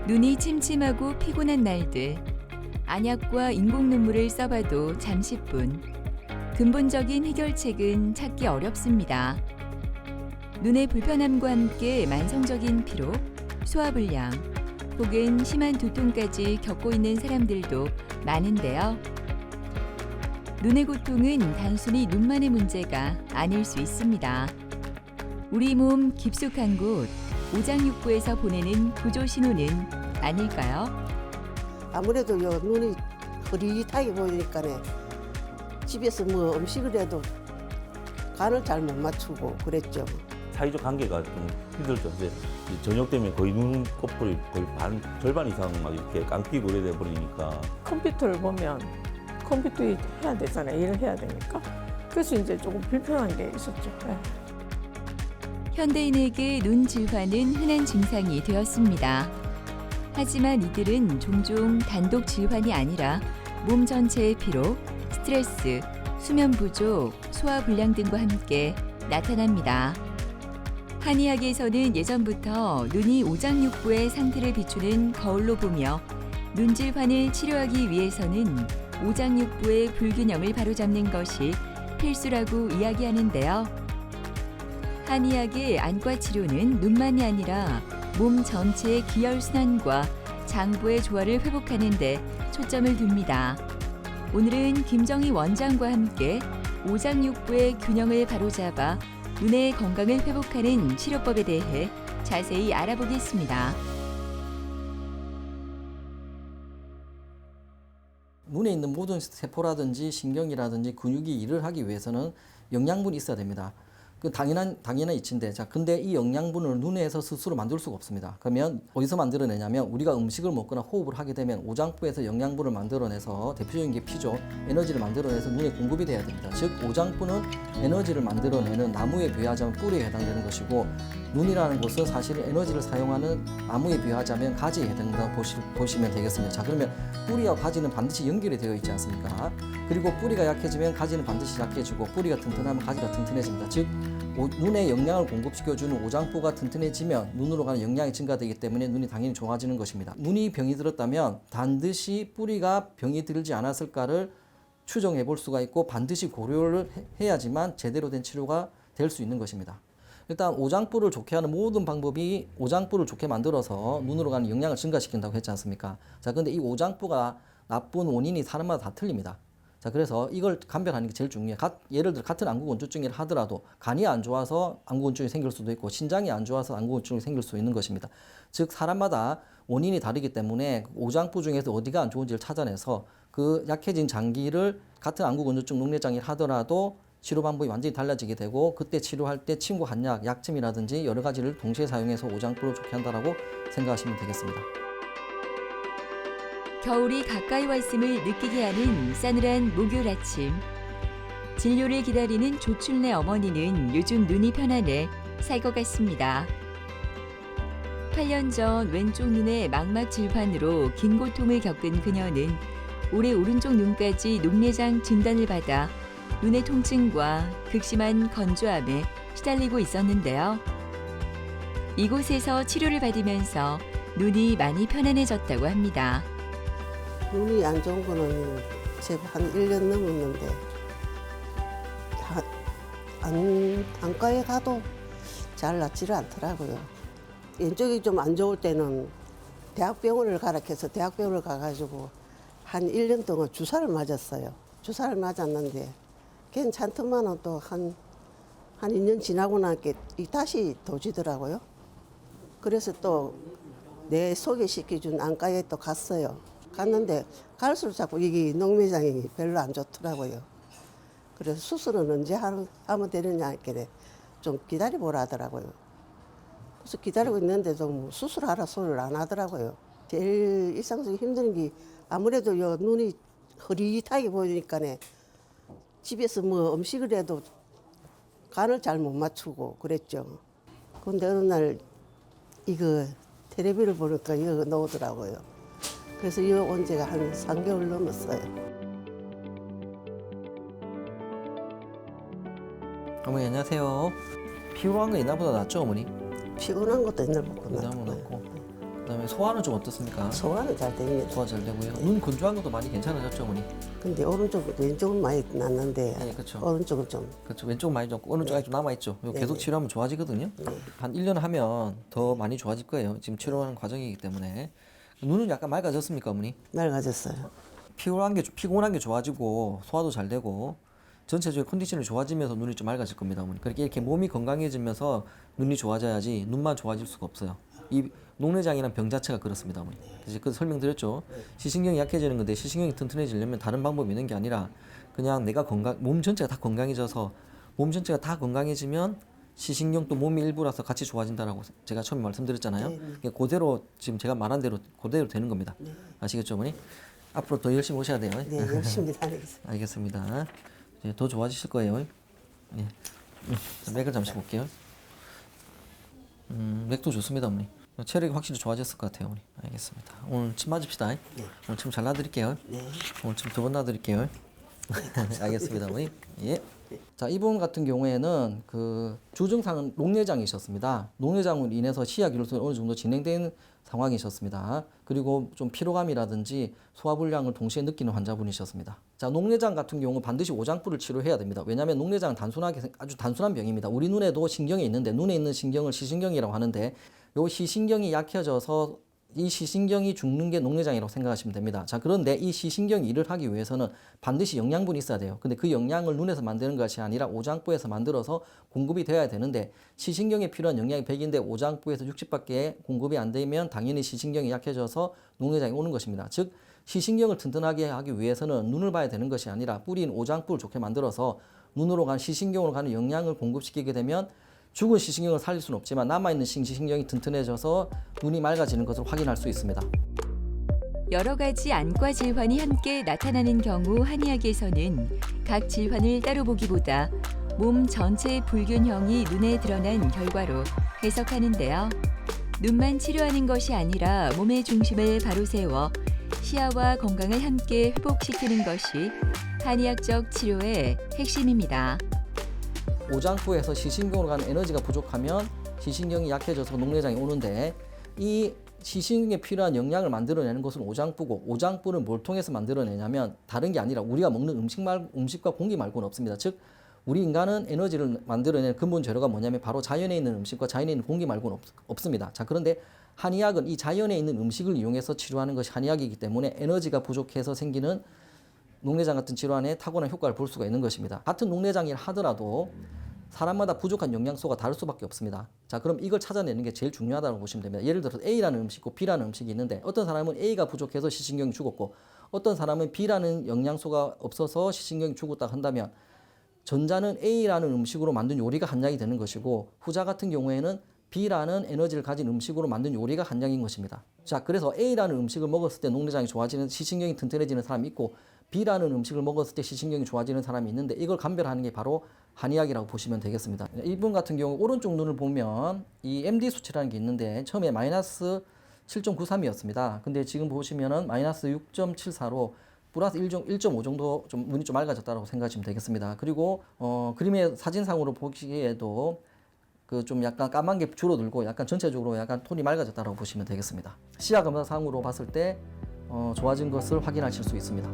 눈이 침침하고 피곤한 날들, 안약과 인공 눈물을 써봐도 잠시뿐. 근본적인 해결책은 찾기 어렵습니다. 눈의 불편함과 함께 만성적인 피로, 소화불량, 혹은 심한 두통까지 겪고 있는 사람들도 많은데요. 눈의 고통은 단순히 눈만의 문제가 아닐 수 있습니다. 우리 몸 깊숙한 곳, 오장육부에서 보내는 구조 신호는 아닐까요? 아무래도 요 눈이 흐릿하게 보이니까네 집에서 뭐 음식을 해도 간을 잘 못 맞추고 그랬죠. 사이적 관계가 좀 힘들죠. 이제 저녁 되면 거의 눈 껍질이 거의 절반 이상 막 이렇게 깡피고 이래 버리니까. 컴퓨터를 보면 컴퓨터 해야 되잖아요. 일을 해야 되니까. 그래서 이제 조금 불편한 게 있었죠. 네. 현대인에게 눈 질환은 흔한 증상이 되었습니다. 하지만 이들은 종종 단독 질환이 아니라 몸 전체의 피로, 스트레스, 수면 부족, 소화 불량 등과 함께 나타납니다. 한의학에서는 예전부터 눈이 오장육부의 상태를 비추는 거울로 보며 눈 질환을 치료하기 위해서는 오장육부의 불균형을 바로잡는 것이 필수라고 이야기하는데요. 한의학의 안과 치료는 눈만이 아니라 몸 전체의 기혈순환과 장부의 조화를 회복하는 데 초점을 둡니다. 오늘은 김정희 원장과 함께 오장육부의 균형을 바로잡아 눈의 건강을 회복하는 치료법에 대해 자세히 알아보겠습니다. 눈에 있는 모든 세포라든지 신경이라든지 근육이 일을 하기 위해서는 영양분이 있어야 됩니다. 그 당연한 이치인데, 자, 근데 이 영양분을 눈에서 스스로 만들 수가 없습니다. 그러면 어디서 만들어내냐면 우리가 음식을 먹거나 호흡을 하게 되면 오장부에서 영양분을 만들어내서 대표적인 게 피죠. 에너지를 만들어내서 눈에 공급이 돼야 됩니다. 즉 오장부는 에너지를 만들어내는 나무에 비유하자면 뿌리에 해당되는 것이고, 눈이라는 것은 사실은 에너지를 사용하는 나무에 비유하자면 가지에 해당된다고 보시면 되겠습니다. 자, 그러면 뿌리와 가지는 반드시 연결이 되어 있지 않습니까? 그리고 뿌리가 약해지면 가지는 반드시 약해지고, 뿌리가 튼튼하면 가지가 튼튼해집니다. 즉 눈에 영양을 공급시켜주는 오장부가 튼튼해지면 눈으로 가는 영양이 증가되기 때문에 눈이 당연히 좋아지는 것입니다. 눈이 병이 들었다면 반드시 뿌리가 병이 들지 않았을까를 추정해 볼 수가 있고, 반드시 고려를 해야지만 제대로 된 치료가 될 수 있는 것입니다. 일단 오장부를 좋게 하는 모든 방법이 오장부를 좋게 만들어서 눈으로 가는 영양을 증가시킨다고 했지 않습니까? 자, 근데 이 오장부가 나쁜 원인이 사람마다 다 틀립니다. 자, 그래서 이걸 감별하는 게 제일 중요해요. 예를 들어 같은 안구건조증을 하더라도 간이 안 좋아서 안구건조증이 생길 수도 있고, 신장이 안 좋아서 안구건조증이 생길 수 있는 것입니다. 즉 사람마다 원인이 다르기 때문에 오장부 중에서 어디가 안 좋은지를 찾아내서 그 약해진 장기를 같은 안구건조증 녹내장일 하더라도 치료 방법이 완전히 달라지게 되고, 그때 치료할 때 침구 한약, 약침이라든지 여러 가지를 동시에 사용해서 오장부를 좋게 한다라고 생각하시면 되겠습니다. 겨울이 가까이 왔음을 느끼게 하는 싸늘한 목요일 아침. 진료를 기다리는 조출내 어머니는 요즘 눈이 편안해 살 것 같습니다. 8년 전 왼쪽 눈의 망막 질환으로 긴 고통을 겪은 그녀는 올해 오른쪽 눈까지 녹내장 진단을 받아 눈의 통증과 극심한 건조함에 시달리고 있었는데요. 이곳에서 치료를 받으면서 눈이 많이 편안해졌다고 합니다. 눈이 안 좋은 거는 제가 한 1년 넘었는데 안과에 가도 잘 낫지를 않더라고요. 왼쪽이 좀 안 좋을 때는 대학병원을 가라 해서 대학병원을 가가지고 한 1년 동안 주사를 맞았어요. 주사를 맞았는데 괜찮더만은 또 한 2년 지나고 나니까 다시 도지더라고요. 그래서 또 내 소개시켜준 안과에 또 갔어요. 갔는데 갈수록 자꾸 이게 녹내장이 별로 안 좋더라고요. 그래서 수술은 언제 하면 되느냐 했길래 좀 기다려보라 하더라고요. 그래서 기다리고 있는데도 뭐 수술하라 소리를 안 하더라고요. 제일 일상적으로 힘든 게 아무래도 요 눈이 흐릿하게 보이니까네 집에서 뭐 음식을 해도 간을 잘 못 맞추고 그랬죠. 근데 어느 날 이거 텔레비를 보니까 이거 나오더라고요. 그래서 이거 온 지가 한 3개월 넘었어요. 어머니 안녕하세요. 피곤한 거 옛날보다 낫죠, 어머니? 피곤한 것도 옛날보다 옛날보다 낫고. 낫고. 그다음에 소화는 좀 어떻습니까? 소화는 잘 됩니다. 소화 잘 되고요. 눈 건조한 것도 많이 괜찮아졌죠, 어머니? 근데 왼쪽은 많이 났는데 네, 그렇죠. 오른쪽은 좀 그렇죠. 왼쪽 많이 좀 오른쪽 아직 좀 남아 있죠. 이거 계속 네. 치료하면 좋아지거든요. 한 1년 하면 더 많이 좋아질 거예요. 지금 치료하는 과정이기 때문에. 눈은 약간 맑아졌습니까, 어머니? 맑아졌어요. 피곤한 게 좋아지고 소화도 잘 되고 전체적인 컨디션이 좋아지면서 눈이 좀 맑아질 겁니다, 어머니. 그렇게 이렇게 몸이 건강해지면서 눈이 좋아져야지 눈만 좋아질 수가 없어요. 이 녹내장이란 병 자체가 그렇습니다, 어머니. 그래서 그 설명드렸죠. 시신경이 약해지는 건데 시신경이 튼튼해지려면 다른 방법이 있는 게 아니라 그냥 내가 몸 전체가 다 건강해져서 몸 전체가 다 건강해지면 시신경도 몸의 일부라서 같이 좋아진다라고 제가 처음에 말씀드렸잖아요. 그러니까 그대로 지금 제가 말한 대로 그대로 되는 겁니다. 아시겠죠, 어머니? 앞으로 더 열심히 오셔야 돼요. 네, 열심히 다니겠습니다. 알겠습니다. 이제 더 좋아지실 거예요. 예. 자, 맥을 잠시 볼게요. 맥도 좋습니다, 어머니. 체력이 확실히 좋아졌을 것 같아요, 어머니. 알겠습니다. 오늘 침 맞읍시다. 오늘 침 잘 놔드릴게요. 네. 오늘 침 2번 놔드릴게요. 알겠습니다, 어머니. 예. 자, 이분 같은 경우에는 그 주증상은 녹내장이셨습니다. 녹내장으로 인해서 시야 기울성이 어느 정도 진행된 상황이셨습니다. 그리고 좀 피로감이라든지 소화불량을 동시에 느끼는 환자분이셨습니다. 자, 녹내장 같은 경우 반드시 오장부를 치료해야 됩니다. 왜냐하면 녹내장은 아주 단순한 병입니다. 우리 눈에도 신경이 있는데 눈에 있는 신경을 시신경이라고 하는데 요 시신경이 약해져서 이 시신경이 죽는 게 녹내장이라고 생각하시면 됩니다. 자, 그런데 이 시신경이 일을 하기 위해서는 반드시 영양분이 있어야 돼요. 근데 그 영양을 눈에서 만드는 것이 아니라 오장부에서 만들어서 공급이 되어야 되는데 시신경에 필요한 영양이 100인데 오장부에서 60밖에 공급이 안 되면 당연히 시신경이 약해져서 녹내장이 오는 것입니다. 즉 시신경을 튼튼하게 하기 위해서는 눈을 봐야 되는 것이 아니라 뿌리인 오장부를 좋게 만들어서 눈으로 가는 시신경으로 가는 영양을 공급시키게 되면 죽은 시신경을 살릴 수는 없지만 남아있는 시신경이 튼튼해져서 눈이 맑아지는 것을 확인할 수 있습니다. 여러 가지 안과 질환이 함께 나타나는 경우 한의학에서는 각 질환을 따로 보기보다 몸 전체의 불균형이 눈에 드러난 결과로 해석하는데요. 눈만 치료하는 것이 아니라 몸의 중심을 바로 세워 시야와 건강을 함께 회복시키는 것이 한의학적 치료의 핵심입니다. 오장부에서 시신경으로 가는 에너지가 부족하면 시신경이 약해져서 녹내장이 오는데 이 시신경에 필요한 영양을 만들어내는 것은 오장부고 오장부를 뭘 통해서 만들어내냐면 다른 게 아니라 우리가 먹는 음식과 공기 말고는 없습니다. 즉 우리 인간은 에너지를 만들어내는 근본 재료가 뭐냐면 바로 자연에 있는 음식과 자연에 있는 공기 말고는 없습니다. 자, 그런데 한의학은 이 자연에 있는 음식을 이용해서 치료하는 것이 한의학이기 때문에 에너지가 부족해서 생기는 녹내장 같은 질환에 탁월한 효과를 볼 수가 있는 것입니다. 같은 녹내장이라 하더라도 사람마다 부족한 영양소가 다를 수밖에 없습니다. 자, 그럼 이걸 찾아내는 게 제일 중요하다고 보시면 됩니다. 예를 들어서 A라는 음식과 B라는 음식이 있는데 어떤 사람은 A가 부족해서 시신경이 죽었고 어떤 사람은 B라는 영양소가 없어서 시신경이 죽었다 한다면 전자는 A라는 음식으로 만든 요리가 한 양이 되는 것이고 후자 같은 경우에는 B라는 에너지를 가진 음식으로 만든 요리가 한 양인 것입니다. 자, 그래서 A라는 음식을 먹었을 때 녹내장이 좋아지는 시신경이 튼튼해지는 사람이 있고 B라는 음식을 먹었을 때 시신경이 좋아지는 사람이 있는데 이걸 감별하는 게 바로 한의학이라고 보시면 되겠습니다. 이분 같은 경우 오른쪽 눈을 보면 이 MD 수치라는 게 있는데 처음에 마이너스 7.93이었습니다. 근데 지금 보시면은 마이너스 6.74로 플러스 1.5 정도 좀 눈이 좀 맑아졌다고 생각하시면 되겠습니다. 그리고 그림의 사진상으로 보시기에도 그 좀 약간 까만 게 줄어들고 약간 전체적으로 약간 톤이 맑아졌다고 보시면 되겠습니다. 시야 검사상으로 봤을 때 좋아진 것을 확인하실 수 있습니다.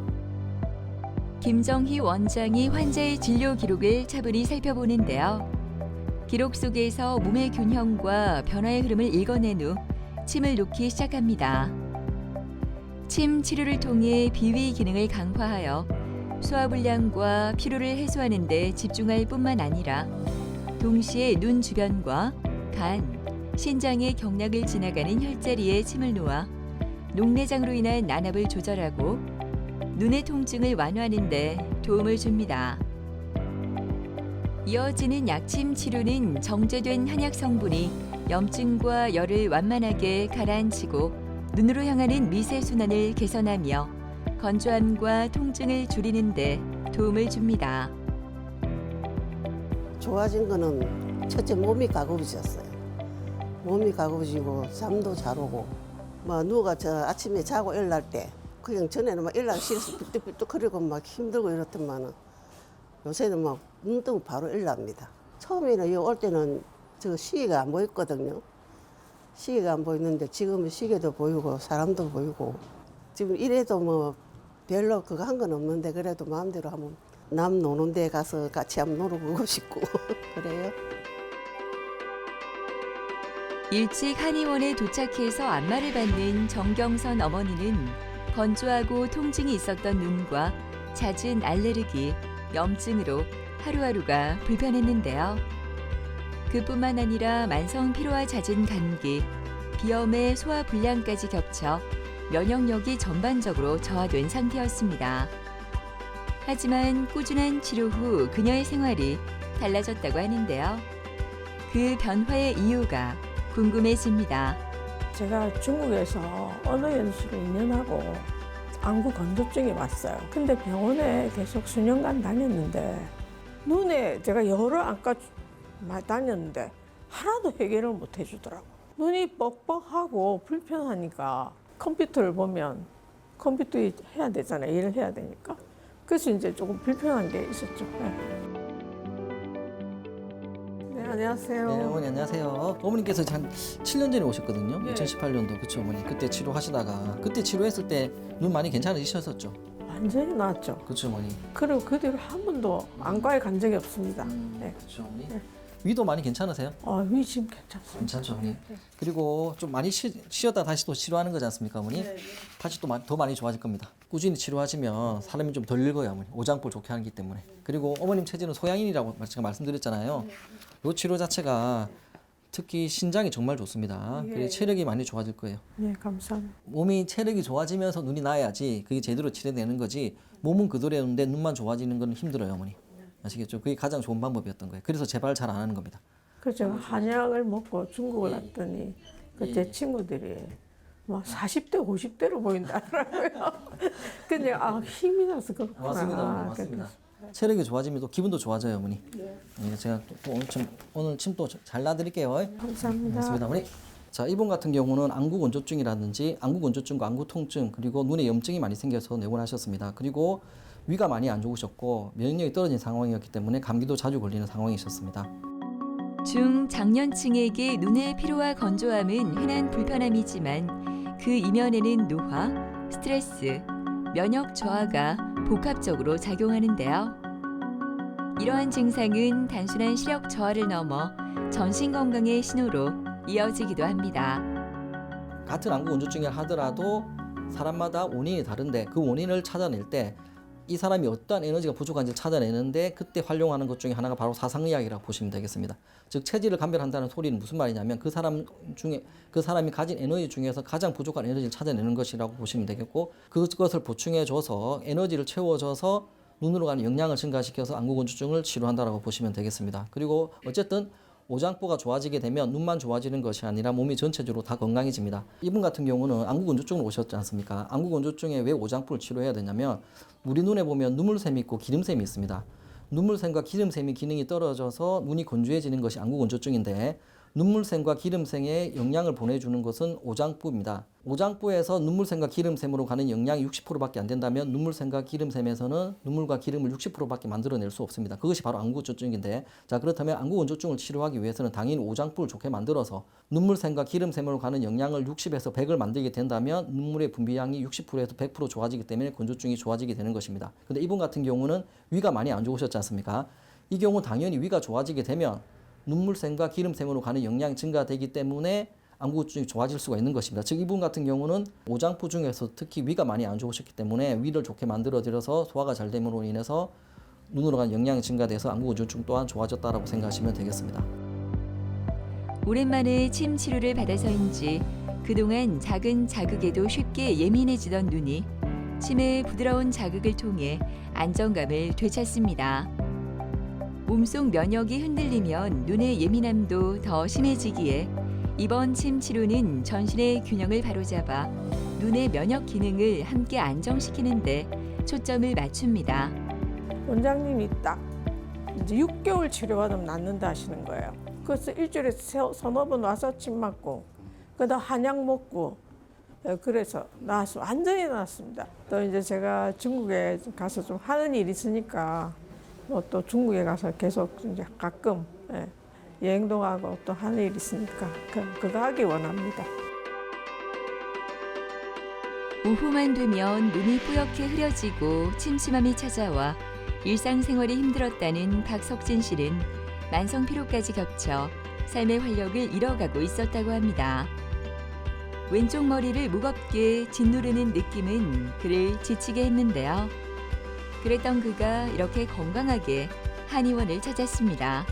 김정희 원장이 환자의 진료 기록을 차분히 살펴보는데요. 기록 속에서 몸의 균형과 변화의 흐름을 읽어낸 후 침을 놓기 시작합니다. 침 치료를 통해 비위 기능을 강화하여 소화불량과 피로를 해소하는 데 집중할 뿐만 아니라 동시에 눈 주변과 간, 신장의 경락을 지나가는 혈자리에 침을 놓아 녹내장으로 인한 난압을 조절하고 눈의 통증을 완화하는 데 도움을 줍니다. 이어지는 약침 치료는 정제된 한약 성분이 염증과 열을 완만하게 가라앉히고 눈으로 향하는 미세 순환을 개선하며 건조함과 통증을 줄이는 데 도움을 줍니다. 좋아진 거는 첫째 몸이 가급해졌어요. 몸이 가급해지고 잠도 잘 오고 뭐 누가 저 아침에 자고 일어날 때 그냥 전에는 막 일어나기 싫어서 삐뚤삐뚤거리고 막 힘들고 이렇더만은 요새는 막 눈 뜨고 바로 일어납니다. 처음에는 여기 올 때는 저 시위가 안 보였거든요. 시계가 안 보이는데 지금은 시계도 보이고 사람도 보이고 지금 이래도 뭐 별로 그거 한 건 없는데 그래도 마음대로 한번 남 노는 데 가서 같이 한번 놀아보고 싶고 그래요. 일찍 한의원에 도착해서 안마를 받는 정경선 어머니는 건조하고 통증이 있었던 눈과 잦은 알레르기, 염증으로 하루하루가 불편했는데요. 그뿐만 아니라 만성 피로와 잦은 감기, 비염의 소화불량까지 겹쳐 면역력이 전반적으로 저하된 상태였습니다. 하지만 꾸준한 치료 후 그녀의 생활이 달라졌다고 하는데요. 그 변화의 이유가 궁금해집니다. 제가 중국에서 언어 연수를 2년 하고 안구 건조증이 왔어요. 근데 병원에 계속 수년간 다녔는데 눈에 제가 여러 안과 다녔는데 하나도 해결을 못 해주더라고. 눈이 뻑뻑하고 불편하니까 컴퓨터를 보면 컴퓨터 해야 되잖아요. 일을 해야 되니까. 그래서 이제 조금 불편한 게 있었죠. 네, 안녕하세요. 네, 어머니 안녕하세요. 어머님께서 한 7년 전에 오셨거든요. 네. 2018년도 그쵸 어머니. 그때 치료하시다가 그때 치료했을 때 눈 많이 괜찮으셨었죠? 완전히 나았죠. 그쵸 어머니. 그리고 그 뒤로 한 번도 안과에 간 적이 없습니다. 네. 그쵸 어머니. 네. 위도 많이 괜찮으세요? 위 지금 괜찮습니다. 괜찮죠 어머니. 그리고 좀 많이 쉬었다 다시 또 치료하는 거지 않습니까 어머니? 다시 또 더 많이 좋아질 겁니다. 꾸준히 치료하시면 사람이 좀 덜 늙어요 어머니. 오장불 좋게 하기 때문에. 그리고 어머님 체질은 소양인이라고 제가 말씀드렸잖아요. 이 치료 자체가 특히 신장이 정말 좋습니다. 그리고 체력이 많이 좋아질 거예요. 네, 감사합니다. 몸이 체력이 좋아지면서 눈이 나야지 그게 제대로 치료되는 거지 몸은 그대로였는데 눈만 좋아지는 건 힘들어요 어머니. 아시겠죠? 그게 가장 좋은 방법이었던 거예요. 그래서 재발 잘 안 하는 겁니다. 그래서 제가 한약을 먹고 중국을 갔더니 제 친구들이 막 40대, 50대로 보인다더라고요. 근데 힘이 나서 그렇구나. 맞습니다. 체력이 좋아지면 또 기분도 좋아져요 어머니. 네, 제가 또 오늘 침 또 잘 놔드릴게요. 감사합니다. 고맙습니다 어머니. 자, 이분 같은 경우는 안구 건조증이라든지 안구 건조증과 안구 통증 그리고 눈에 염증이 많이 생겨서 내원하셨습니다. 그리고 위가 많이 안 좋으셨고 면역력이 떨어진 상황이었기 때문에 감기도 자주 걸리는 상황이셨습니다. 중장년층에게 눈의 피로와 건조함은 흔한 불편함이지만 그 이면에는 노화, 스트레스, 면역 저하가 복합적으로 작용하는데요. 이러한 증상은 단순한 시력 저하를 넘어 전신 건강의 신호로 이어지기도 합니다. 같은 안구 건조증을 하더라도 사람마다 원인이 다른데 그 원인을 찾아낼 때 이 사람이 어떠한 에너지가 부족한지 찾아내는데 그때 활용하는 것 중에 하나가 바로 사상의학이라고 보시면 되겠습니다. 즉 체질을 감별한다는 소리는 무슨 말이냐면 그 사람 중에 그 사람이 가진 에너지 중에서 가장 부족한 에너지를 찾아내는 것이라고 보시면 되겠고 그것을 보충해줘서 에너지를 채워줘서 눈으로 가는 영양을 증가시켜서 안구 건조증을 치료한다라고 보시면 되겠습니다. 그리고 어쨌든 오장포가 좋아지게 되면 눈만 좋아지는 것이 아니라 몸이 전체적으로 다 건강해집니다. 이분 같은 경우는 안구 건조증으로 오셨지 않습니까? 안구 건조증에 왜 오장포를 치료해야 되냐면 우리 눈에 보면 눈물샘이 있고 기름샘이 있습니다. 눈물샘과 기름샘이 기능이 떨어져서 눈이 건조해지는 것이 안구 건조증인데 눈물샘과 기름샘에 영양을 보내주는 것은 오장부입니다. 오장부에서 눈물샘과 기름샘으로 가는 영양이 60%밖에 안 된다면 눈물샘과 기름샘에서는 눈물과 기름을 60%밖에 만들어낼 수 없습니다. 그것이 바로 안구 건조증인데 자 그렇다면 안구 건조증을 치료하기 위해서는 당연히 오장부를 좋게 만들어서 눈물샘과 기름샘으로 가는 영양을 60에서 100을 만들게 된다면 눈물의 분비량이 60%에서 100% 좋아지기 때문에 건조증이 좋아지게 되는 것입니다. 근데 이분 같은 경우는 위가 많이 안 좋으셨지 않습니까? 이 경우 당연히 위가 좋아지게 되면 눈물샘과 기름샘으로 가는 영양이 증가되기 때문에 안구건조증이 좋아질 수가 있는 것입니다. 즉 이분 같은 경우는 오장포 중에서 특히 위가 많이 안 좋으셨기 때문에 위를 좋게 만들어드려서 소화가 잘 됨으로 인해서 눈으로 가는 영양이 증가돼서 안구건조증 또한 좋아졌다라고 생각하시면 되겠습니다. 오랜만에 침 치료를 받아서인지 그동안 작은 자극에도 쉽게 예민해지던 눈이 침의 부드러운 자극을 통해 안정감을 되찾습니다. 몸속 면역이 흔들리면 눈의 예민함도 더 심해지기에 이번 침 치료는 전신의 균형을 바로잡아 눈의 면역 기능을 함께 안정시키는 데 초점을 맞춥니다. 원장님이 딱 이제 6개월 치료받으면 낫는다 하시는 거예요. 그래서 일주일에 서너 번 와서 침 맞고 그다음 한약 먹고 그래서 나았어요. 완전히 나았습니다. 또 이제 제가 중국에 가서 좀 하는 일이 있으니까 또 중국에 가서 계속 이제 가끔 여행도 가고 또 할 일 있으니까 그거 하기 원합니다. 오후만 되면 눈이 뿌옇게 흐려지고 침침함이 찾아와 일상생활이 힘들었다는 박석진 씨는 만성 피로까지 겹쳐 삶의 활력을 잃어가고 있었다고 합니다. 왼쪽 머리를 무겁게 짓누르는 느낌은 그를 지치게 했는데요. 그랬던 그가 이렇게 건강하게 한의원을 찾았습니다.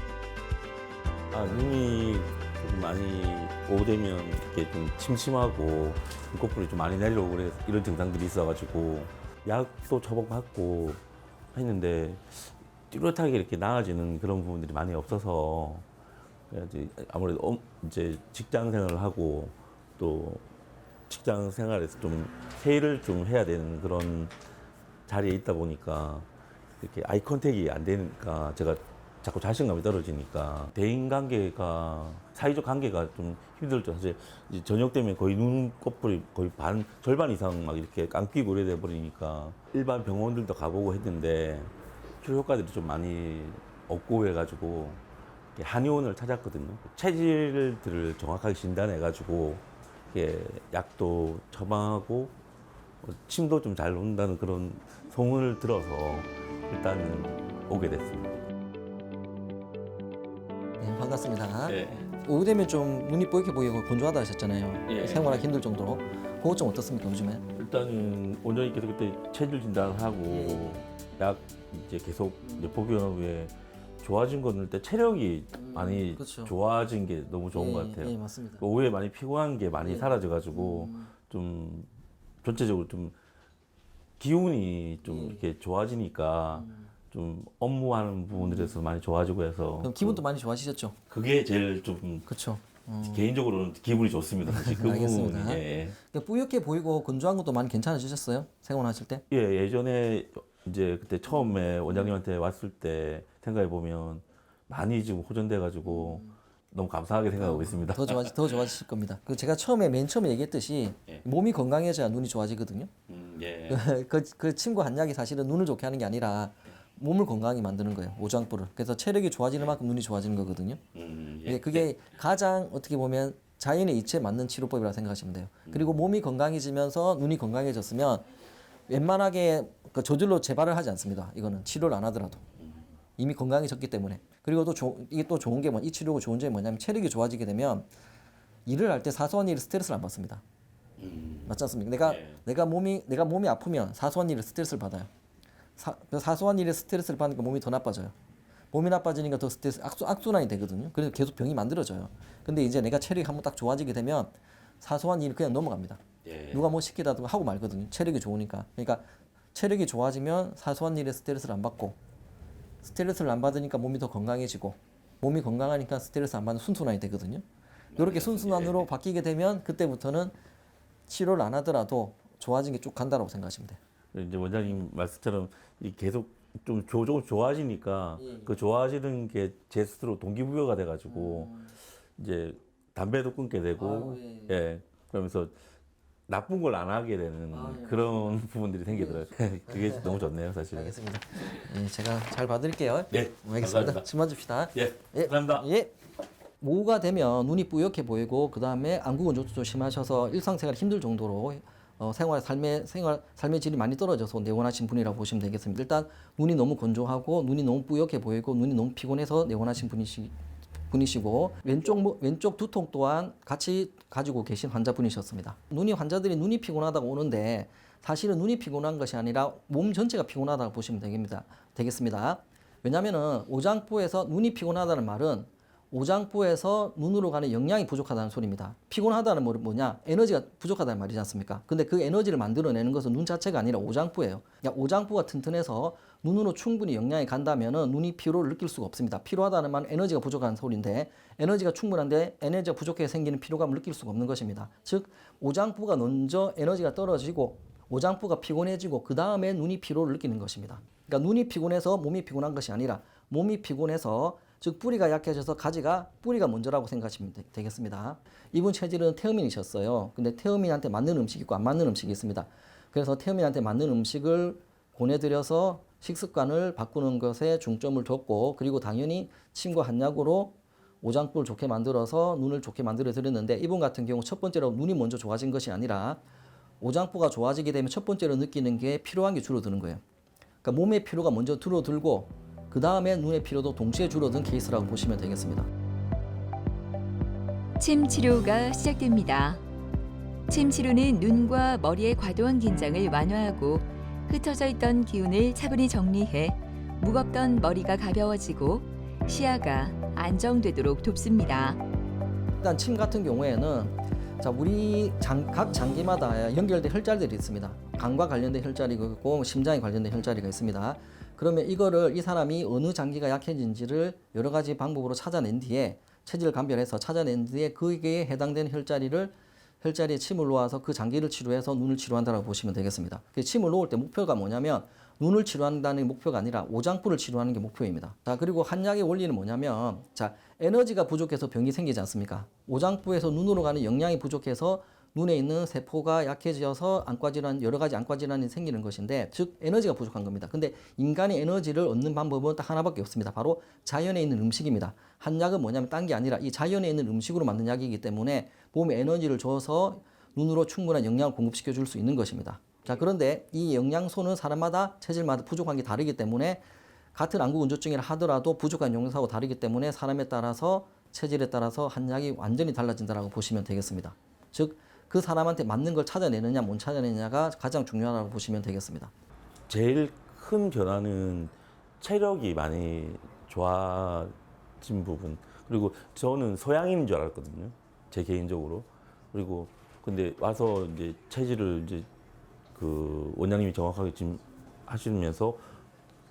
눈이 좀 많이 오후 되면 이렇게 좀 침침하고 눈꺼풀이 좀 많이 내려오고 그래서 이런 증상들이 있어가지고 약도 처방받고 했는데 뚜렷하게 이렇게 나아지는 그런 부분들이 많이 없어서 그래야지 아무래도 이제 직장 생활을 하고 또 직장 생활에서 좀 회의를 좀 해야 되는 그런 자리에 있다 보니까 이렇게 아이 컨택이 안 되니까 제가 자꾸 자신감이 떨어지니까 대인 관계가 사회적 관계가 좀 힘들죠. 사실 이제 저녁 되면 거의 눈꺼풀이 거의 절반 이상 막 이렇게 감기고 이래 돼 버리니까 일반 병원들도 가보고 했는데 치료 효과들이 좀 많이 없고 해가지고 한의원을 찾았거든요. 체질들을 정확하게 진단해가지고 약도 처방하고 침도 좀 잘 온다는 그런 소문을 들어서 일단은 오게 됐습니다. 네, 반갑습니다. 네. 오후 되면 좀 눈이 뽀얗게 보이고 건조하다 하셨잖아요. 예. 생활하기 힘들 정도로. 그것 좀 어떻습니까 요즘에? 일단은 원장님께서 그때 체질 진단하고 약 이제 계속 이제 복용 후에 좋아진 거는 일단 체력이 많이 그렇죠. 좋아진 게 너무 좋은 것 같아요. 예, 맞습니다. 오후에 많이 피곤한 게 많이 예. 사라져가지고 좀 전체적으로 좀 기운이 좀 이렇게 좋아지니까 좀 업무하는 부분들에서 많이 좋아지고 해서 그럼 기분도 많이 좋아지셨죠? 그게 제일 좀 그렇죠. 개인적으로는 기분이 좋습니다. 사실 그 알겠습니다. 부분이 예. 뿌옇게 보이고 건조한 것도 많이 괜찮아지셨어요? 생활하실 때? 예, 예전에 이제 그때 처음에 원장님한테 왔을 때 생각해 보면 많이 지금 호전돼가지고 너무 감사하게 생각하고 있습니다. 더 좋아지실 겁니다. 제가 맨 처음에 얘기했듯이 예. 몸이 건강해져야 눈이 좋아지거든요. 예. 그 친구 한약이 사실은 눈을 좋게 하는 게 아니라 몸을 건강하게 만드는 거예요. 오장불을. 그래서 체력이 좋아지는 만큼 눈이 좋아지는 거거든요. 예. 그게 가장 어떻게 보면 자연의 이치에 맞는 치료법이라고 생각하시면 돼요. 그리고 몸이 건강해지면서 눈이 건강해졌으면 웬만하게 저절로 재발을 하지 않습니다. 이거는 치료를 안 하더라도. 이미 건강해졌기 때문에. 그리고 이게 또 좋은 게 이 치료가 좋은 점이 뭐냐면 체력이 좋아지게 되면 일을 할 때 사소한 일에 스트레스를 안 받습니다. 맞지 않습니까? 내가 몸이 아프면 사소한 일에 스트레스를 받아요. 사소한 일에 스트레스를 받으니까 몸이 더 나빠져요. 몸이 나빠지니까 더 스트레스 악순환이 되거든요. 그래서 계속 병이 만들어져요. 근데 이제 내가 체력이 한번 딱 좋아지게 되면 사소한 일을 그냥 넘어갑니다. 누가 뭐 시키다도 하고 말거든요. 체력이 좋으니까. 그러니까 체력이 좋아지면 사소한 일에 스트레스를 안 받고 스트레스를 안 받으니까 몸이 더 건강해지고 몸이 건강하니까 스트레스 안 받는 순순환이 되거든요. 이렇게 순순환으로 바뀌게 되면 그때부터는 치료를 안 하더라도 좋아진 게 쭉 간다고 생각하시면 돼요. 이제 원장님 말씀처럼 계속 좀 조금 좋아지니까 그 좋아지는 게 제 스스로 동기부여가 돼가지고 이제 담배도 끊게 되고 예 그러면서 나쁜 걸 안 하게 되는 그런 부분들이 생기더라고요. 그게 너무 좋네요, 사실. 알겠습니다. 예, 제가 잘 봐드릴게요. 네, 알겠습니다. 감사합니다. 침 맞읍시다. 예, 감사합니다. 예. 오후가 되면 눈이 뿌옇게 보이고 그 다음에 안구 건조도 좀 심하셔서 일상생활이 힘들 정도로 삶의 질이 많이 떨어져서 내원하신 분이라고 보시면 되겠습니다. 일단 눈이 너무 건조하고 눈이 너무 뿌옇게 보이고 눈이 너무 피곤해서 내원하신 분이시고 왼쪽 두통 또한 같이 가지고 계신 환자분이셨습니다. 환자들이 눈이 피곤하다고 오는데 사실은 눈이 피곤한 것이 아니라 몸 전체가 피곤하다고 보시면 되겠습니다. 왜냐하면은 오장포에서 눈이 피곤하다는 말은 오장포에서 눈으로 가는 영양이 부족하다는 소리입니다. 피곤하다는 말은 뭐냐? 에너지가 부족하다는 말이지 않습니까? 근데 그 에너지를 만들어내는 것은 눈 자체가 아니라 오장포예요. 그러니까 오장포가 튼튼해서 눈으로 충분히 영양이 간다면은 눈이 피로를 느낄 수가 없습니다. 피로하다는 말은 에너지가 부족한 소리인데 에너지가 충분한데 에너지가 부족해 생기는 피로감을 느낄 수가 없는 것입니다. 즉 오장포가 먼저 에너지가 떨어지고 오장포가 피곤해지고 그 다음에 눈이 피로를 느끼는 것입니다. 그러니까 눈이 피곤해서 몸이 피곤한 것이 아니라 몸이 피곤해서 즉 뿌리가 약해져서 뿌리가 먼저라고 생각하시면 되겠습니다. 이분 체질은 태음인이셨어요. 근데 태음인한테 맞는 음식이 있고 안 맞는 음식이 있습니다. 그래서 태음인한테 맞는 음식을 보내드려서 식습관을 바꾸는 것에 중점을 뒀고 그리고 당연히 침과 한약으로 오장불을 좋게 만들어서 눈을 좋게 만들어 드렸는데 이분 같은 경우 첫 번째로 눈이 먼저 좋아진 것이 아니라 오장부가 좋아지게 되면 첫 번째로 느끼는 게 피로한 게 줄어드는 거예요. 그러니까 몸의 피로가 먼저 줄어들고 그 다음에 눈의 피로도 동시에 줄어든 케이스라고 보시면 되겠습니다. 침 치료가 시작됩니다. 침 치료는 눈과 머리의 과도한 긴장을 완화하고 흩어져 있던 기운을 차분히 정리해 무겁던 머리가 가벼워지고 시야가 안정되도록 돕습니다. 일단 침 같은 경우에는 자, 우리 각 장기마다 연결된 혈자리들이 있습니다. 간과 관련된 혈자리가 있고 심장에 관련된 혈자리가 있습니다. 그러면 이거를 이 사람이 어느 장기가 약해진지를 여러 가지 방법으로 찾아낸 뒤에 체질을 감별해서 찾아낸 뒤에 거기에 해당되는 혈자리에 침을 놓아서 그 장기를 치료해서 눈을 치료한다고 보시면 되겠습니다. 침을 놓을 때 목표가 뭐냐면 눈을 치료한다는 목표가 아니라 오장부를 치료하는 게 목표입니다. 자, 그리고 한약의 원리는 뭐냐면 자, 에너지가 부족해서 병이 생기지 않습니까? 오장부에서 눈으로 가는 영양이 부족해서 눈에 있는 세포가 약해져서 안과질환, 여러 가지 안과질환이 생기는 것인데 즉 에너지가 부족한 겁니다. 근데 인간이 에너지를 얻는 방법은 딱 하나밖에 없습니다. 바로 자연에 있는 음식입니다. 한약은 뭐냐면 딴 게 아니라 이 자연에 있는 음식으로 만든 약이기 때문에 몸에 에너지를 줘서 눈으로 충분한 영양을 공급시켜 줄 수 있는 것입니다. 자, 그런데 이 영양소는 사람마다 체질마다 부족한 게 다르기 때문에 같은 안구건조증이라 하더라도 부족한 영양소하고 다르기 때문에 사람에 따라서 체질에 따라서 한약이 완전히 달라진다고 보시면 되겠습니다. 즉 그 사람한테 맞는 걸 찾아내느냐 못 찾아내느냐가 가장 중요하다고 보시면 되겠습니다. 제일 큰 변화는 체력이 많이 좋아진 부분. 그리고 저는 소양인인 줄 알았거든요. 제 개인적으로. 그리고 근데 와서 이제 체질을 이제 그 원장님이 정확하게 지금 하시면서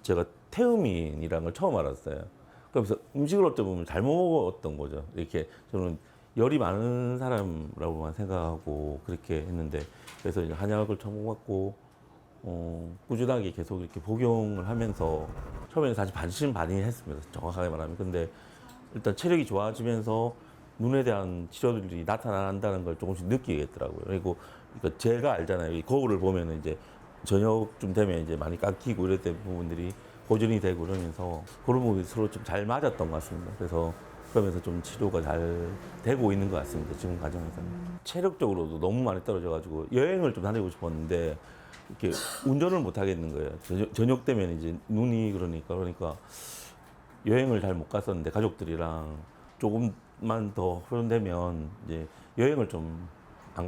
제가 태음인이라는 걸 처음 알았어요. 그러면서 음식을 어쩌면 보면 잘못 먹었던 거죠. 이렇게 저는 열이 많은 사람이라고만 생각하고 그렇게 했는데 그래서 이제 한약을 처먹었고 꾸준하게 계속 이렇게 복용을 하면서 처음에는 사실 반신반의했습니다. 정확하게 말하면. 근데 일단 체력이 좋아지면서 눈에 대한 치료들이 나타난다는 걸 조금씩 느끼겠더라고요. 그리고 그러니까 제가 알잖아요. 이 거울을 보면은 이제 저녁쯤 되면 이제 많이 깎이고 이럴 때 부분들이 고전이 되고 그러면서 그런 부분이 서로 좀 잘 맞았던 것 같습니다. 그래서 그러면서 좀 치료가 잘 되고 있는 것 같습니다. 지금 과정에서는. 체력적으로도 너무 많이 떨어져가지고 여행을 좀 다니고 싶었는데 이렇게 운전을 못 하겠는 거예요. 저녁 되면 이제 눈이 그러니까 여행을 잘 못 갔었는데 가족들이랑 조금만 더 후련되면 이제 여행을 좀 안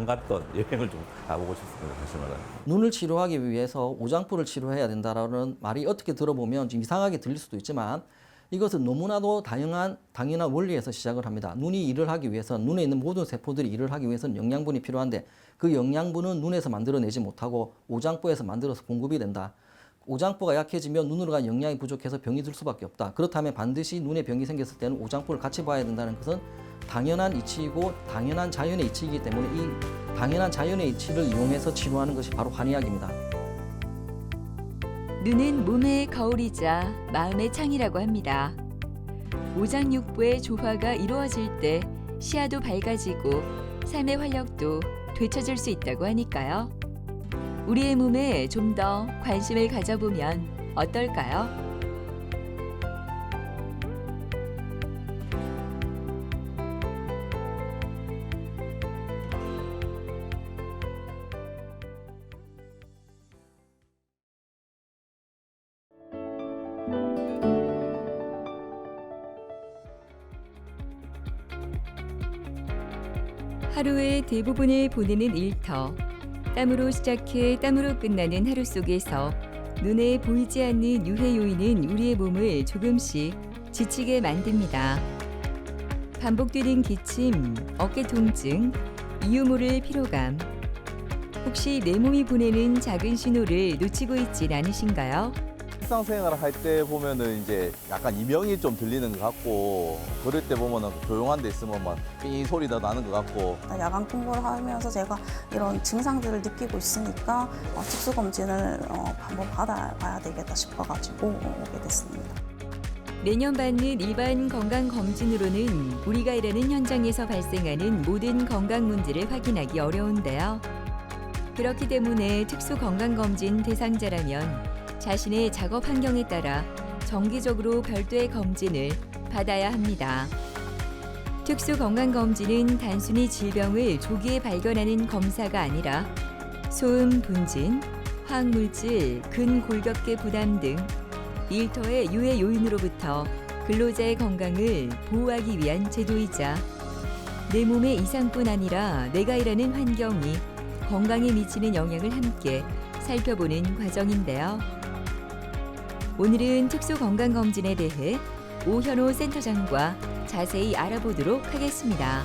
갔던 여행을 좀 가보고 싶습니다. 다시 말하면. 눈을 치료하기 위해서 오장부를 치료해야 된다라는 말이 어떻게 들어보면 좀 이상하게 들릴 수도 있지만 이것은 너무나도 당연한 원리에서 시작을 합니다. 눈이 일을 하기 위해서는 눈에 있는 모든 세포들이 일을 하기 위해서는 영양분이 필요한데 그 영양분은 눈에서 만들어내지 못하고 오장부에서 만들어서 공급이 된다. 오장부가 약해지면 눈으로 가는 영양이 부족해서 병이 들 수밖에 없다. 그렇다면 반드시 눈에 병이 생겼을 때는 오장부를 같이 봐야 된다는 것은 당연한 이치이고 당연한 자연의 이치이기 때문에 이 당연한 자연의 이치를 이용해서 치료하는 것이 바로 한의학입니다. 눈은 몸의 거울이자 마음의 창이라고 합니다. 오장육부의 조화가 이루어질 때 시야도 밝아지고 삶의 활력도 되찾을 수 있다고 하니까요. 우리의 몸에 좀 더 관심을 가져보면 어떨까요? 하루의 대부분을 보내는 일터. 땀으로 시작해 땀으로 끝나는 하루 속에서 눈에 보이지 않는 유해 요인은 우리의 몸을 조금씩 지치게 만듭니다. 반복되는 기침, 어깨 통증, 이유 모를 피로감. 혹시 내 몸이 보내는 작은 신호를 놓치고 있진 않으신가요? 일상생활을 할 때 보면은 이제 약간 이명이 좀 들리는 것 같고 그럴 때 보면은 조용한 데 있으면 막 삐 소리가 나는 것 같고 야간 근무를 하면서 제가 이런 증상들을 느끼고 있으니까 특수 검진을 한번 받아봐야 되겠다 싶어가지고 오게 됐습니다. 매년 받는 일반 건강검진으로는 우리가 일하는 현장에서 발생하는 모든 건강 문제를 확인하기 어려운데요. 그렇기 때문에 특수 건강검진 대상자라면 자신의 작업 환경에 따라 정기적으로 별도의 검진을 받아야 합니다. 특수건강검진은 단순히 질병을 조기에 발견하는 검사가 아니라 소음 분진, 화학물질, 근골격계 부담 등 일터의 유해 요인으로부터 근로자의 건강을 보호하기 위한 제도이자 내 몸의 이상뿐 아니라 내가 일하는 환경이 건강에 미치는 영향을 함께 살펴보는 과정인데요. 오늘은 특수건강검진에 대해 오현호 센터장과 자세히 알아보도록 하겠습니다.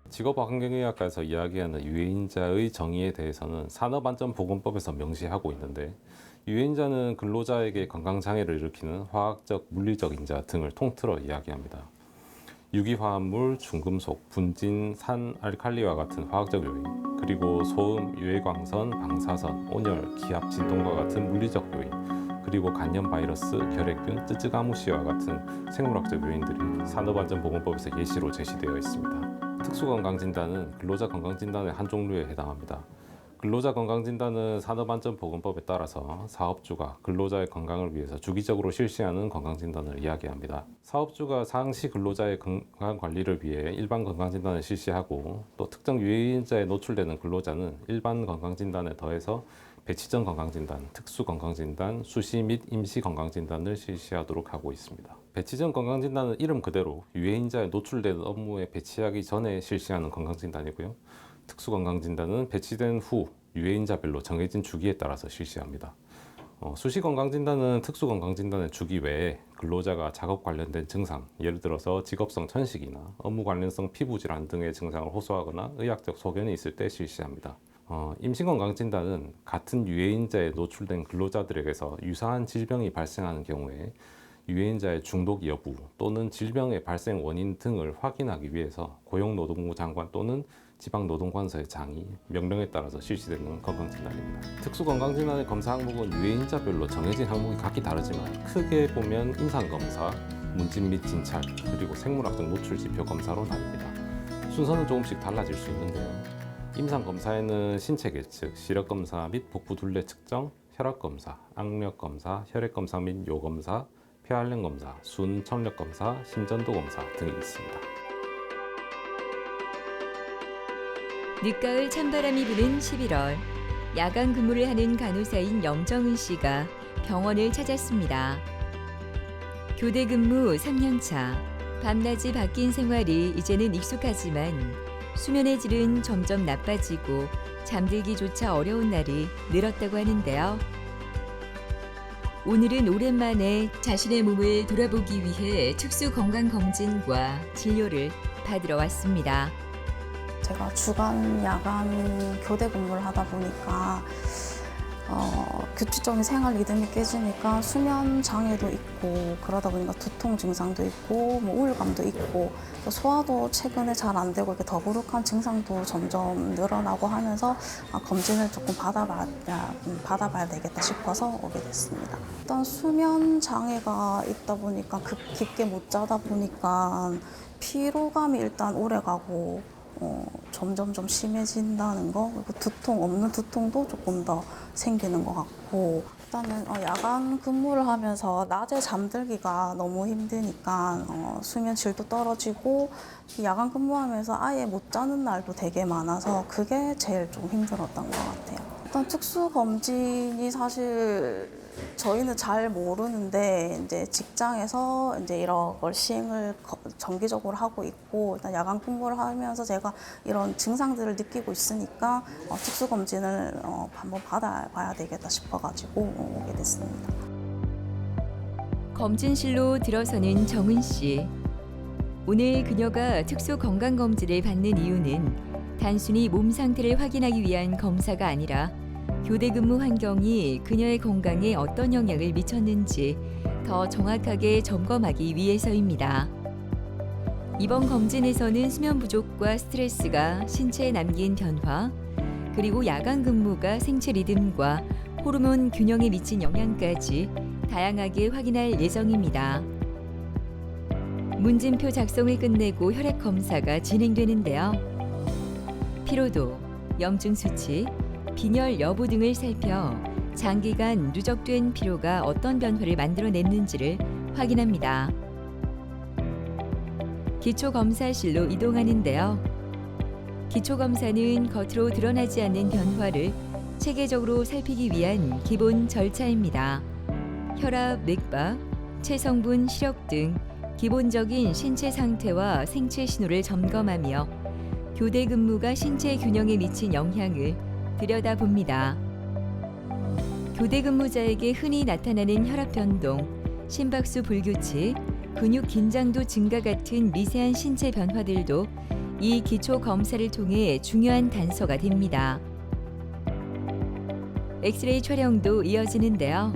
직업환경의학과에서 이야기하는 유해인자의 정의에 대해서는 산업안전보건법에서 명시하고 있는데, 유해인자는 근로자에게 건강장애를 일으키는 화학적, 물리적 인자 등을 통틀어 이야기합니다. 유기화합물, 중금속, 분진, 산, 알칼리와 같은 화학적 요인, 그리고 소음, 유해광선, 방사선, 온열, 기압, 진동과 같은 물리적 요인, 그리고 간염 바이러스, 결핵균, 쯔쯔가무시와 같은 생물학적 요인들이 산업안전보건법에서 예시로 제시되어 있습니다. 특수건강진단은 근로자 건강진단의 한 종류에 해당합니다. 근로자 건강진단은 산업안전보건법에 따라서 사업주가 근로자의 건강을 위해서 주기적으로 실시하는 건강진단을 이야기합니다. 사업주가 상시 근로자의 건강관리를 위해 일반 건강진단을 실시하고, 또 특정 유해인자에 노출되는 근로자는 일반 건강진단에 더해서 배치전 건강진단, 특수건강진단, 수시 및 임시 건강진단을 실시하도록 하고 있습니다. 배치전 건강진단은 이름 그대로 유해인자에 노출되는 업무에 배치하기 전에 실시하는 건강진단이고요. 특수건강진단은 배치된 후 유해인자별로 정해진 주기에 따라서 실시합니다. 수시 건강진단은 특수건강진단의 주기 외에 근로자가 작업 관련된 증상, 예를 들어서 직업성 천식이나 업무 관련성 피부질환 등의 증상을 호소하거나 의학적 소견이 있을 때 실시합니다. 임시건강진단은 같은 유해인자에 노출된 근로자들에게서 유사한 질병이 발생하는 경우에 유해인자의 중독 여부 또는 질병의 발생 원인 등을 확인하기 위해서 고용노동부 장관 또는 지방노동관서의 장이 명령에 따라서 실시되는 건강진단입니다. 특수건강진단의 검사 항목은 유해인자별로 정해진 항목이 각기 다르지만 크게 보면 임상검사, 문진 및 진찰, 그리고 생물학적 노출지표 검사로 나뉩니다. 순서는 조금씩 달라질 수 있는데요. 임상검사에는 신체 계측, 시력검사 및 복부둘레 측정, 혈압검사, 악력검사, 혈액검사 및 요검사, 폐활량검사, 순 청력검사, 심전도검사 등이 있습니다. 늦가을 찬바람이 부는 11월, 야간 근무를 하는 간호사인 염정은 씨가 병원을 찾았습니다. 교대 근무 3년차, 밤낮이 바뀐 생활이 이제는 익숙하지만 수면의 질은 점점 나빠지고 잠들기조차 어려운 날이 늘었다고 하는데요. 오늘은 오랜만에 자신의 몸을 돌아보기 위해 특수건강검진과 진료를 받으러 왔습니다. 제가 주간, 야간 교대 근무를 하다 보니까 규칙적인 생활 리듬이 깨지니까 수면 장애도 있고, 그러다 보니까 두통 증상도 있고, 우울감도 있고, 또 소화도 최근에 잘 안 되고, 이렇게 더부룩한 증상도 점점 늘어나고 하면서 검진을 조금 받아봐야 되겠다 싶어서 오게 됐습니다. 일단 수면 장애가 있다 보니까 깊게 못 자다 보니까 피로감이 일단 오래 가고, 점점 좀 심해진다는 거, 그리고 없는 두통도 조금 더 생기는 것 같고, 일단은 야간 근무를 하면서 낮에 잠들기가 너무 힘드니까 수면 질도 떨어지고, 야간 근무하면서 아예 못 자는 날도 되게 많아서 그게 제일 좀 힘들었던 것 같아요. 일단 특수검진이 사실 저희는 잘 모르는데 이제 직장에서 이제 이런 걸 시행을 정기적으로 하고 있고, 일단 야간 근무를 하면서 제가 이런 증상들을 느끼고 있으니까 특수검진을 한번 받아봐야 되겠다 싶어가지고 오게 됐습니다. 검진실로 들어서는 정은 씨. 오늘 그녀가 특수건강검진을 받는 이유는 단순히 몸 상태를 확인하기 위한 검사가 아니라 교대 근무 환경이 그녀의 건강에 어떤 영향을 미쳤는지 더 정확하게 점검하기 위해서입니다. 이번 검진에서는 수면 부족과 스트레스가 신체에 남긴 변화, 그리고 야간 근무가 생체 리듬과 호르몬 균형에 미친 영향까지 다양하게 확인할 예정입니다. 문진표 작성을 끝내고 혈액 검사가 진행되는데요. 피로도, 염증 수치, 빈혈 여부 등을 살펴 장기간 누적된 피로가 어떤 변화를 만들어냈는지를 확인합니다. 기초검사실로 이동하는데요. 기초검사는 겉으로 드러나지 않는 변화를 체계적으로 살피기 위한 기본 절차입니다. 혈압, 맥박, 체성분, 시력 등 기본적인 신체 상태와 생체 신호를 점검하며 교대 근무가 신체 균형에 미친 영향을 들여다봅니다. 교대 근무자에게 흔히 나타나는 혈압 변동, 심박수 불규칙, 근육 긴장도 증가 같은 미세한 신체 변화들도 이 기초 검사를 통해 중요한 단서가 됩니다. 엑스레이 촬영도 이어지는데요.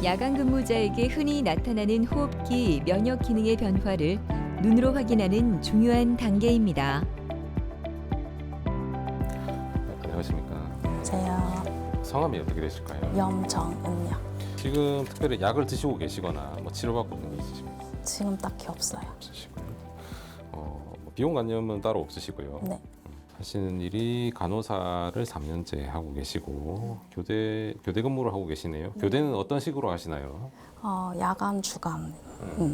야간 근무자에게 흔히 나타나는 호흡기, 면역 기능의 변화를 눈으로 확인하는 중요한 단계입니다. 안녕하십니까. 제가 성함이 어떻게 되실까요? 염정은요. 지금 특별히 약을 드시고 계시거나 뭐 치료받고 있는 게 있으십니까? 지금 딱히 없어요. 없으시고요. 뭐 비용관념은 따로 없으시고요. 네. 하시는 일이 간호사를 3년째 하고 계시고 교대 근무를 하고 계시네요. 교대는 어떤 식으로 하시나요? 야간 주간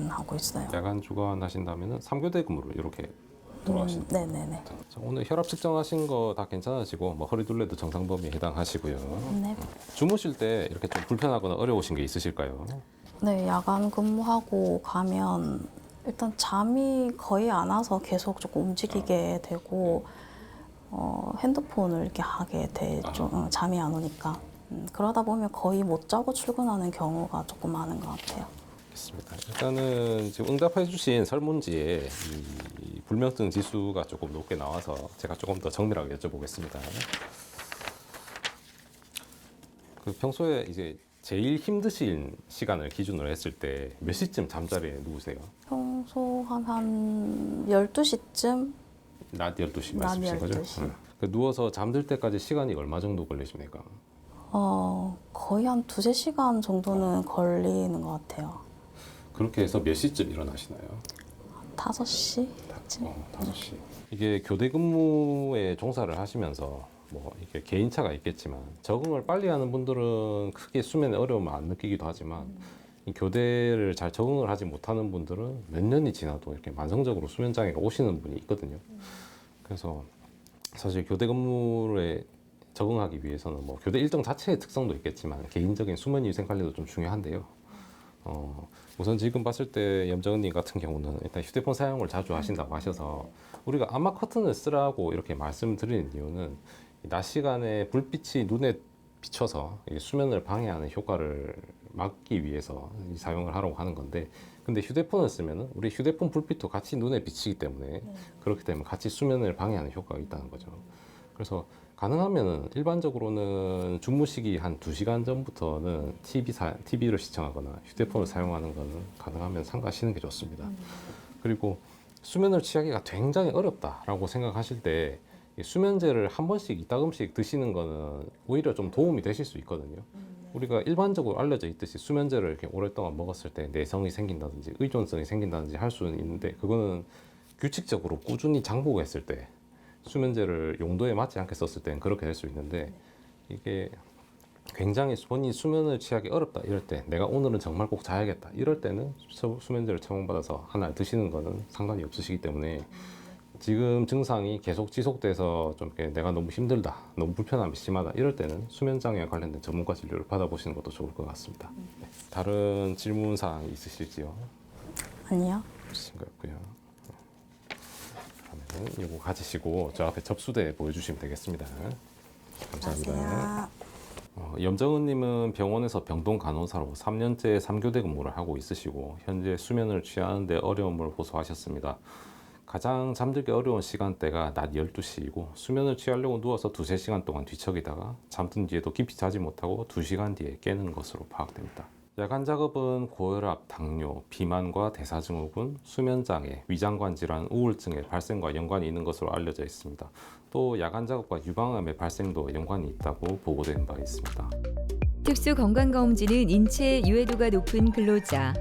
하고 있어요. 야간 주간 하신다면은 3교대 근무로 이렇게 돌아가시는 거예요. 네네네. 자, 오늘 혈압 측정하신 거 다 괜찮으시고 뭐 허리 둘레도 정상 범위에 해당하시고요. 네. 주무실 때 이렇게 좀 불편하거나 어려우신 게 있으실까요? 네, 야간 근무하고 가면 일단 잠이 거의 안 와서 계속 조금 움직이게 되고 핸드폰을 이렇게 하게 되죠. 잠이 안 오니까. 그러다 보면 거의 못 자고 출근하는 경우가 조금 많은 것 같아요. 알겠습니다. 일단은 지금 응답해 주신 설문지에 이 불면증 지수가 조금 높게 나와서 제가 조금 더 정밀하게 여쭤보겠습니다. 그 평소에 이제 제일 힘드신 시간을 기준으로 했을 때 몇 시쯤 잠자리에 누우세요? 평소 한 12시쯤? 낮 12시 낮 말씀이신 거죠? 12시. 그 누워서 잠들 때까지 시간이 얼마 정도 걸리십니까? 거의 한 2-3시간 정도는 걸리는 것 같아요. 그렇게 해서 몇 시쯤 일어나시나요? 5시쯤? 5시. 이게 교대 근무에 종사를 하시면서 뭐 이게 개인차가 있겠지만 적응을 빨리 하는 분들은 크게 수면에 어려움을 안 느끼기도 하지만 이 교대를 잘 적응을 하지 못하는 분들은 몇 년이 지나도 이렇게 만성적으로 수면 장애가 오시는 분이 있거든요. 그래서 사실 교대 근무에 적응하기 위해서는 뭐 교대 일정 자체의 특성도 있겠지만 개인적인 수면 위생 관리도 좀 중요한데요. 우선 지금 봤을 때 염정은님 같은 경우는 일단 휴대폰 사용을 자주 하신다고 하셔서 우리가 암막 커튼을 쓰라고 이렇게 말씀드리는 이유는 낮 시간에 불빛이 눈에 비쳐서 수면을 방해하는 효과를 막기 위해서 사용을 하려고 하는 건데, 근데 휴대폰을 쓰면은 우리 휴대폰 불빛도 같이 눈에 비치기 때문에 그렇기 때문에 같이 수면을 방해하는 효과가 있다는 거죠. 그래서 가능하면은 일반적으로는 주무시기 한 2시간 전부터는 TV를 시청하거나 휴대폰을 사용하는 거는 가능하면 삼가시는 게 좋습니다. 그리고 수면을 취하기가 굉장히 어렵다라고 생각하실 때 수면제를 한 번씩 이따금씩 드시는 거는 오히려 좀 도움이 되실 수 있거든요. 우리가 일반적으로 알려져 있듯이 수면제를 이렇게 오랫동안 먹었을 때 내성이 생긴다든지 의존성이 생긴다든지 할 수는 있는데, 그거는 규칙적으로 꾸준히 장복했을 때 수면제를 용도에 맞지 않게 썼을 때는 그렇게 될 수 있는데, 이게 굉장히 본인이 수면을 취하기 어렵다 이럴 때, 내가 오늘은 정말 꼭 자야겠다 이럴 때는 수면제를 처방받아서 하나 드시는 거는 상관이 없으시기 때문에 지금 증상이 계속 지속돼서 좀 이렇게 내가 너무 힘들다, 너무 불편함이 심하다 이럴 때는 수면장애와 관련된 전문가 진료를 받아보시는 것도 좋을 것 같습니다. 네. 다른 질문 사항이 있으실지요? 아니요. 없으신 것 같고요. 그러면 이거 가지시고 저 앞에 접수대 보여주시면 되겠습니다. 감사합니다. 안녕하세요. 염정은님은 병원에서 병동 간호사로 3년째 3교대 근무를 하고 있으시고 현재 수면을 취하는데 어려움을 호소하셨습니다. 가장 잠들기 어려운 시간대가 낮 12시이고 수면을 취하려고 누워서 2-3시간 동안 뒤척이다가 잠든 뒤에도 깊이 자지 못하고 2시간 뒤에 깨는 것으로 파악됩니다. 야간 작업은 고혈압, 당뇨, 비만과 대사증후군, 수면장애, 위장관 질환, 우울증의 발생과 연관이 있는 것으로 알려져 있습니다. 또 야간 작업과 유방암의 발생도 연관이 있다고 보고된 바 있습니다. 특수 건강검진은 인체 유해도가 높은 근로자,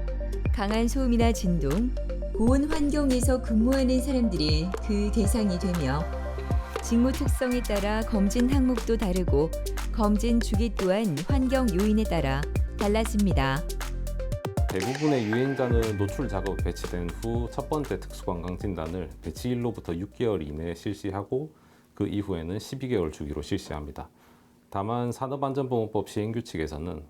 강한 소음이나 진동, 고온 환경에서 근무하는 사람들이 그 대상이 되며 직무 특성에 따라 검진 항목도 다르고 검진 주기 또한 환경 요인에 따라 달라집니다. 대부분의 유해인자는 노출 작업 배치된 후 첫 번째 특수건강 진단을 배치일로부터 6개월 이내에 실시하고 그 이후에는 12개월 주기로 실시합니다. 다만 산업안전보건법 시행규칙에서는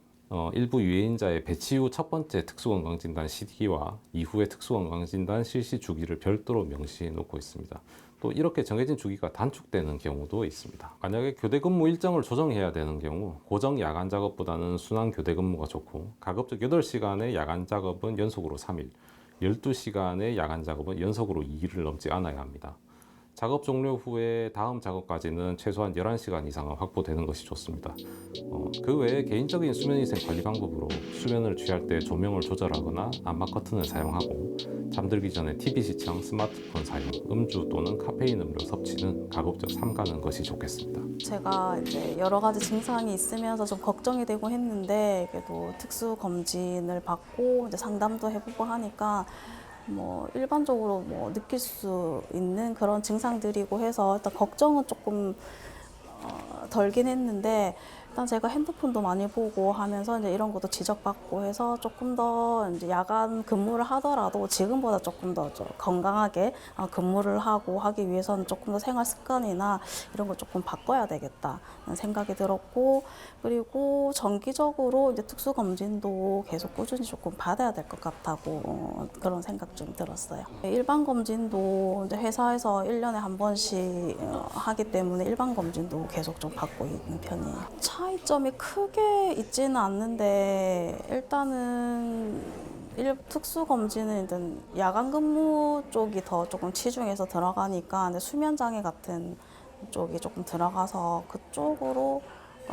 일부 유해인자의 배치 후 첫 번째 특수건강진단 시기와 이후의 특수건강진단 실시 주기를 별도로 명시해 놓고 있습니다. 또 이렇게 정해진 주기가 단축되는 경우도 있습니다. 만약에 교대 근무 일정을 조정해야 되는 경우 고정 야간 작업보다는 순환 교대 근무가 좋고 가급적 8시간의 야간 작업은 연속으로 3일, 12시간의 야간 작업은 연속으로 2일을 넘지 않아야 합니다. 작업 종료 후에 다음 작업까지는 최소한 11시간 이상은 확보되는 것이 좋습니다. 그 외에 개인적인 수면위생 관리 방법으로 수면을 취할 때 조명을 조절하거나 암막 커튼을 사용하고 잠들기 전에 TV 시청, 스마트폰 사용, 음주 또는 카페인 음료 섭취는 가급적 삼가는 것이 좋겠습니다. 제가 이제 여러 가지 증상이 있으면서 좀 걱정이 되고 했는데 그래도 특수 검진을 받고 이제 상담도 해보고 하니까 뭐 일반적으로 뭐 느낄 수 있는 그런 증상들이고 해서 일단 걱정은 조금 덜긴 했는데 일단 제가 핸드폰도 많이 보고 하면서 이제 이런 것도 지적받고 해서 조금 더 이제 야간 근무를 하더라도 지금보다 조금 더 건강하게 근무를 하고 하기 위해서는 조금 더 생활 습관이나 이런 걸 조금 바꿔야 되겠다는 생각이 들었고 그리고 정기적으로 이제 특수 검진도 계속 꾸준히 조금 받아야 될 것 같다고 그런 생각 좀 들었어요. 일반 검진도 이제 회사에서 1년에 한 번씩 하기 때문에 일반 검진도 계속 좀 받고 있는 편이에요. 차이점이 크게 있지는 않는데 일단은 특수검진은 일단 야간 근무 쪽이 더 조금 치중해서 들어가니까 수면 장애 같은 쪽이 조금 들어가서 그쪽으로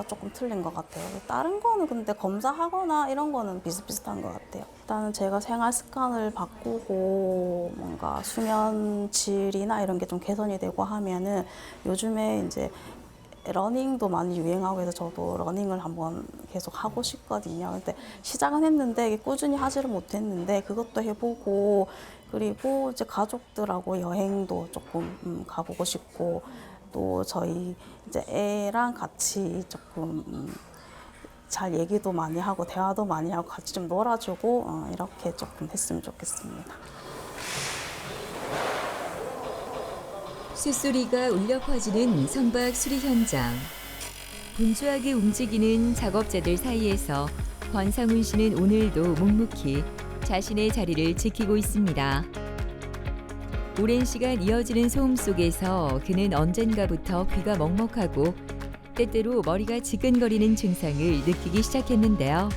조금 틀린 것 같아요. 다른 거는 근데 검사하거나 이런 거는 비슷비슷한 것 같아요. 일단은 제가 생활 습관을 바꾸고 뭔가 수면 질이나 이런 게 좀 개선이 되고 하면은 요즘에 이제 러닝도 많이 유행하고 해서 저도 러닝을 한번 계속 하고 싶거든요. 근데 시작은 했는데 꾸준히 하지를 못했는데 그것도 해보고 그리고 이제 가족들하고 여행도 조금 가보고 싶고 또 저희 이제 애랑 같이 조금 잘 얘기도 많이 하고 대화도 많이 하고 같이 좀 놀아주고 이렇게 조금 했으면 좋겠습니다. 쇳소리가 울려 퍼지는 선박 수리 현장. 분주하게 움직이는 작업자들 사이에서 권상훈 씨는 오늘도 묵묵히 자신의 자리를 지키고 있습니다. 오랜 시간 이어지는 소음 속에서 그는 언젠가부터 귀가 먹먹하고 때때로 머리가 지끈거리는 증상을 느끼기 시작했는데요.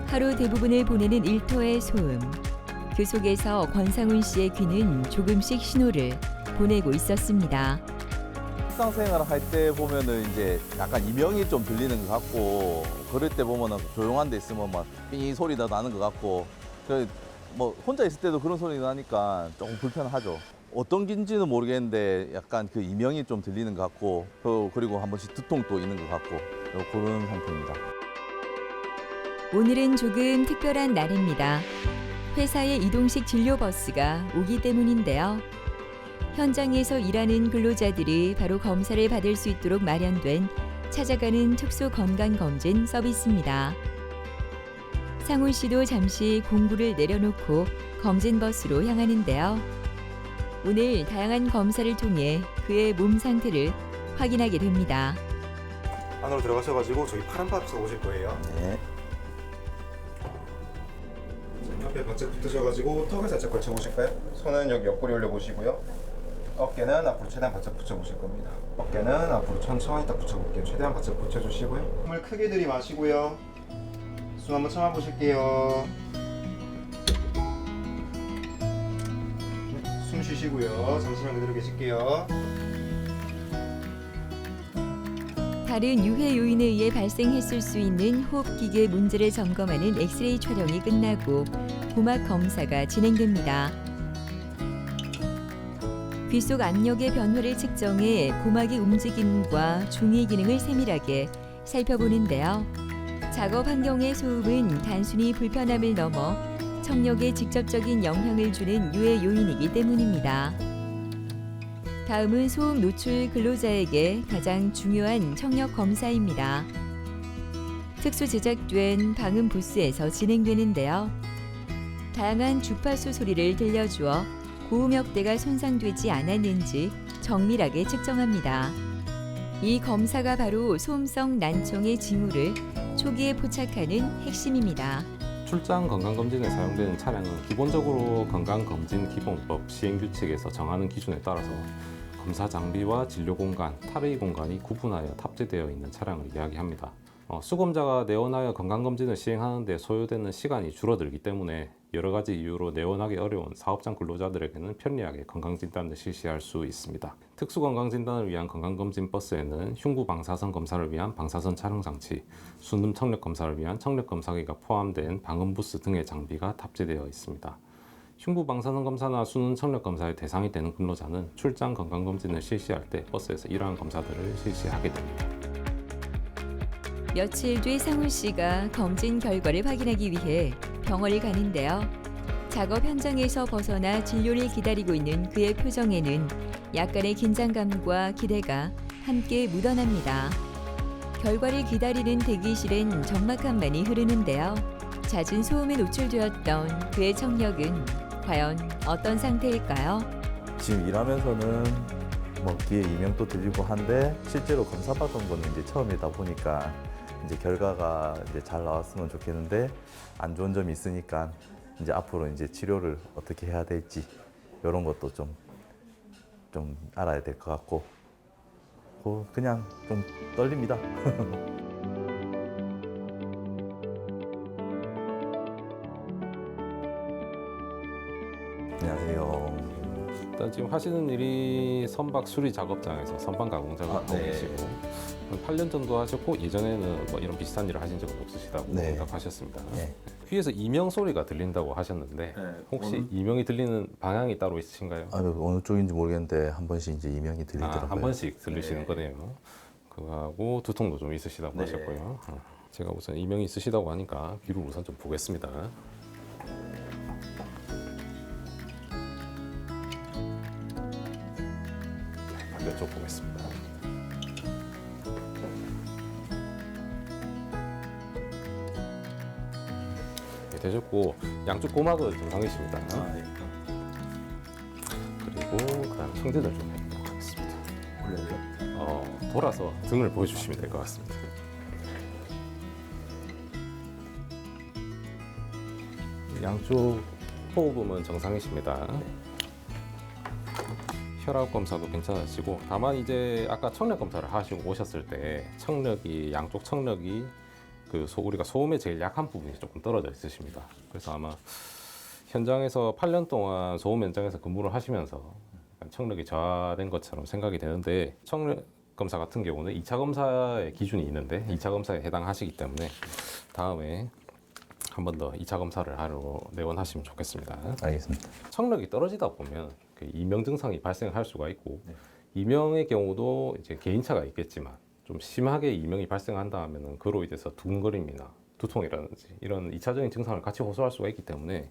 하루 대부분을 보내는 일터의 소음. 그 속에서 권상훈 씨의 귀는 조금씩 신호를 보내고 있었습니다. 일상생활을 할 때 보면은 이제 약간 이명이 좀 들리는 것 같고 그럴 때 보면은 조용한 데 있으면 막 삥 소리가 나는 것 같고 뭐 혼자 있을 때도 그런 소리 나니까 조금 불편하죠. 어떤 긴지는 모르겠는데 약간 그 이명이 좀 들리는 것 같고 그리고 한 번씩 두통도 있는 것 같고 그런 상태입니다. 오늘은 조금 특별한 날입니다. 회사의 이동식 진료버스가 오기 때문인데요. 현장에서 일하는 근로자들이 바로 검사를 받을 수 있도록 마련된 찾아가는 특수 건강검진 서비스입니다. 상훈 씨도 잠시 공부를 내려놓고 검진버스로 향하는데요. 오늘 다양한 검사를 통해 그의 몸 상태를 확인하게 됩니다. 안으로 들어가셔가지고 저기 파란 박스 오실 거예요. 네. 옆에 바짝 붙으셔가지고 턱을 살짝 걸쳐보실까요? 손은 여기 옆구리 올려보시고요. 어깨는 앞으로 최대한 바짝 붙여보실 겁니다. 어깨는 앞으로 천천히 딱 붙여볼게요. 최대한 바짝 붙여주시고요. 숨을 크게 들이마시고요. 숨 한번 참아보실게요. 숨 쉬시고요. 잠시만 그대로 계실게요. 다른 유해 요인에 의해 발생했을 수 있는 호흡기계 문제를 점검하는 엑스레이 촬영이 끝나고 고막 검사가 진행됩니다. 귀 속 압력의 변화를 측정해 고막의 움직임과 중위 기능을 세밀하게 살펴보는데요. 작업 환경의 소음은 단순히 불편함을 넘어 청력에 직접적인 영향을 주는 유해 요인이기 때문입니다. 다음은 소음 노출 근로자에게 가장 중요한 청력 검사입니다. 특수 제작된 방음 부스에서 진행되는데요. 다양한 주파수 소리를 들려주어 고음역대가 손상되지 않았는지 정밀하게 측정합니다. 이 검사가 바로 소음성 난청의 징후를 초기에 포착하는 핵심입니다. 출장 건강검진에 사용되는 차량은 기본적으로 건강검진기본법 시행규칙에서 정하는 기준에 따라서 검사 장비와 진료 공간, 탈의 공간이 구분하여 탑재되어 있는 차량을 이야기합니다. 수검자가 내원하여 건강검진을 시행하는 데 소요되는 시간이 줄어들기 때문에 여러 가지 이유로 내원하기 어려운 사업장 근로자들에게는 편리하게 건강진단을 실시할 수 있습니다. 특수건강진단을 위한 건강검진 버스에는 흉부 방사선 검사를 위한 방사선 촬영 장치, 순음 청력 검사를 위한 청력 검사기가 포함된 방음 부스 등의 장비가 탑재되어 있습니다. 흉부 방사선 검사나 순음 청력 검사의 대상이 되는 근로자는 출장 건강검진을 실시할 때 버스에서 이러한 검사들을 실시하게 됩니다. 며칠 뒤 상훈 씨가 검진 결과를 확인하기 위해 병원을 가는데요. 작업 현장에서 벗어나 진료를 기다리고 있는 그의 표정에는 약간의 긴장감과 기대가 함께 묻어납니다. 결과를 기다리는 대기실엔 적막함만이 흐르는데요. 잦은 소음에 노출되었던 그의 청력은 과연 어떤 상태일까요? 지금 일하면서는 뭐 귀에 이명도 들리고 한데 실제로 검사 받은 거는 이제 처음이다 보니까 이제 결과가 이제 잘 나왔으면 좋겠는데 안 좋은 점이 있으니까 이제 앞으로 이제 치료를 어떻게 해야 될지 이런 것도 좀 알아야 될 것 같고 그냥 좀 떨립니다. 안녕하세요. 일단 지금 하시는 일이 선박 수리 작업장에서 선반 가공 작업하고 네. 계시고 한 8년 정도 하셨고 예전에는 뭐 이런 비슷한 일을 하신 적은 없으시다고 네. 생각하셨습니다. 네. 귀에서 이명 소리가 들린다고 하셨는데 혹시 이명이 들리는 방향이 따로 있으신가요? 어느 쪽인지 모르겠는데 한 번씩 이제 이명이 들리더라고요. 한 번씩 들리시는 네. 거네요. 그거하고 두통도 좀 있으시다고 네. 하셨고요. 제가 우선 이명이 있으시다고 하니까 귀를 우선 좀 보겠습니다. 반대쪽 보겠습니다. 네, 되셨고 양쪽 고막은 정상이십니다. 그리고 그다음 청진을 좀 해보도록 하겠습니다. 돌아서 등을 보여주시면 될 것 같습니다. 양쪽 호흡음은 정상이십니다. 혈압 검사도 괜찮으시고 다만 이제 아까 청력 검사를 하시고 오셨을 때 양쪽 청력이 우리가 소음에 제일 약한 부분이 조금 떨어져 있으십니다. 그래서 아마 현장에서 8년 동안 소음 현장에서 근무를 하시면서 청력이 저하된 것처럼 생각이 되는데 청력 검사 같은 경우는 2차 검사의 기준이 있는데 2차 검사에 해당하시기 때문에 다음에 한 번 더 2차 검사를 하러 내원하시면 좋겠습니다. 알겠습니다. 청력이 떨어지다 보면 이명 증상이 발생할 수가 있고 이명의 경우도 이제 개인차가 있겠지만 좀 심하게 이명이 발생한다 하면은 그로 인해서 두근거림이나 두통이라든지 이런 2차적인 증상을 같이 호소할 수가 있기 때문에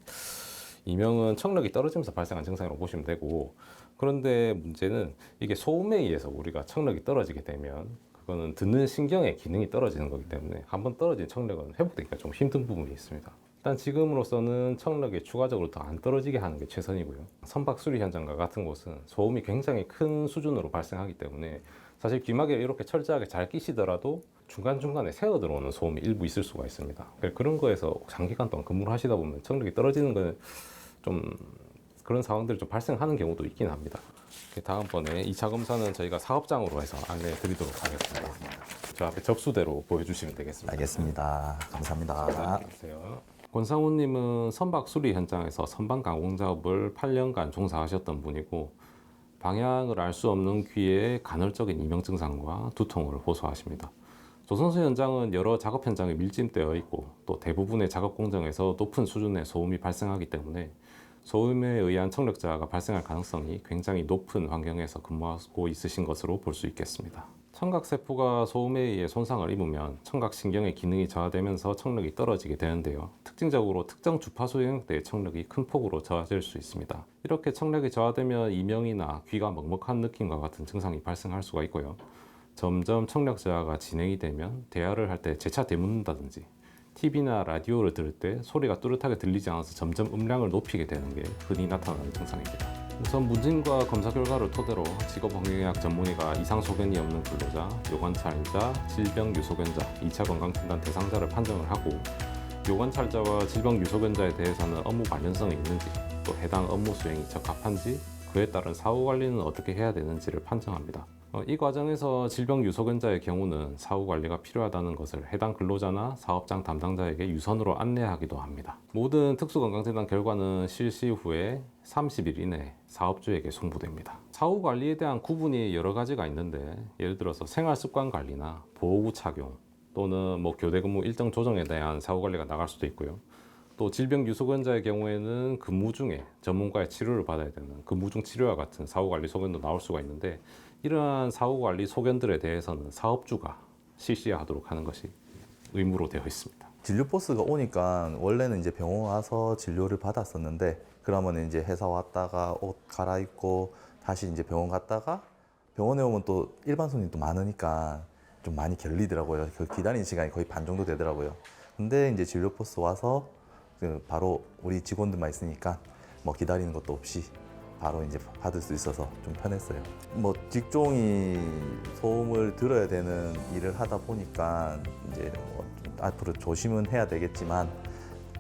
이명은 청력이 떨어지면서 발생한 증상이라고 보시면 되고 그런데 문제는 이게 소음에 의해서 우리가 청력이 떨어지게 되면 그거는 듣는 신경의 기능이 떨어지는 거기 때문에 한번 떨어진 청력은 회복되기가 좀 힘든 부분이 있습니다. 일단 지금으로서는 청력이 추가적으로 더 안 떨어지게 하는 게 최선이고요. 선박 수리 현장과 같은 곳은 소음이 굉장히 큰 수준으로 발생하기 때문에 사실 귀마개를 이렇게 철저하게 잘 끼시더라도 중간중간에 새어 들어오는 소음이 일부 있을 수가 있습니다. 그런 거에서 장기간 동안 근무를 하시다 보면 청력이 떨어지는 거는 좀 그런 상황들이 좀 발생하는 경우도 있긴 합니다. 다음번에 2차 검사는 저희가 사업장으로 해서 안내해 드리도록 하겠습니다. 저 앞에 접수대로 보여주시면 되겠습니다. 알겠습니다. 감사합니다. 안녕하세요. 권상우님은 선박 수리 현장에서 선반 가공 작업을 8년간 종사하셨던 분이고 방향을 알 수 없는 귀에 간헐적인 이명 증상과 두통을 호소하십니다. 조선소 현장은 여러 작업 현장에 밀집되어 있고 또 대부분의 작업 공정에서 높은 수준의 소음이 발생하기 때문에 소음에 의한 청력 저하가 발생할 가능성이 굉장히 높은 환경에서 근무하고 있으신 것으로 볼 수 있겠습니다. 청각세포가 소음에 의해 손상을 입으면 청각신경의 기능이 저하되면서 청력이 떨어지게 되는데요. 특징적으로 특정 주파수 영역대의 청력이 큰 폭으로 저하될 수 있습니다. 이렇게 청력이 저하되면 이명이나 귀가 먹먹한 느낌과 같은 증상이 발생할 수가 있고요. 점점 청력 저하가 진행이 되면 대화를 할 때 재차 되묻는다든지 TV나 라디오를 들을 때 소리가 뚜렷하게 들리지 않아서 점점 음량을 높이게 되는 게 흔히 나타나는 증상입니다. 우선 문진과 검사 결과를 토대로 직업환경의학 전문의가 이상 소견이 없는 근로자, 요관찰자, 질병 유소견자, 2차 건강진단 대상자를 판정을 하고 요관찰자와 질병 유소견자에 대해서는 업무 관련성이 있는지, 또 해당 업무 수행이 적합한지, 그에 따른 사후 관리는 어떻게 해야 되는지를 판정합니다. 이 과정에서 질병 유소견자의 경우는 사후 관리가 필요하다는 것을 해당 근로자나 사업장 담당자에게 유선으로 안내하기도 합니다. 모든 특수건강진단 결과는 실시 후에 30일 이내에 사업주에게 송부됩니다. 사후 관리에 대한 구분이 여러 가지가 있는데, 예를 들어서 생활습관 관리나 보호구 착용 또는 교대 근무 일정 조정에 대한 사후 관리가 나갈 수도 있고요. 또 질병 유소견자의 경우에는 근무 중에 전문가의 치료를 받아야 되는 근무 중 치료와 같은 사후 관리 소견도 나올 수가 있는데, 이러한 사후 관리 소견들에 대해서는 사업주가 실시하도록 하는 것이 의무로 되어 있습니다. 진료 버스가 오니까 원래는 이제 병원 와서 진료를 받았었는데, 그러면 이제 회사 왔다가 옷 갈아입고 다시 이제 병원 갔다가 병원에 오면 또 일반 손님도 많으니까 좀 많이 결리더라고요. 그 기다리는 시간이 거의 반 정도 되더라고요. 근데 이제 진료 버스 와서 바로 우리 직원들만 있으니까 기다리는 것도 없이 바로 이제 받을 수 있어서 좀 편했어요. 직종이 소음을 들어야 되는 일을 하다 보니까 이제 앞으로 조심은 해야 되겠지만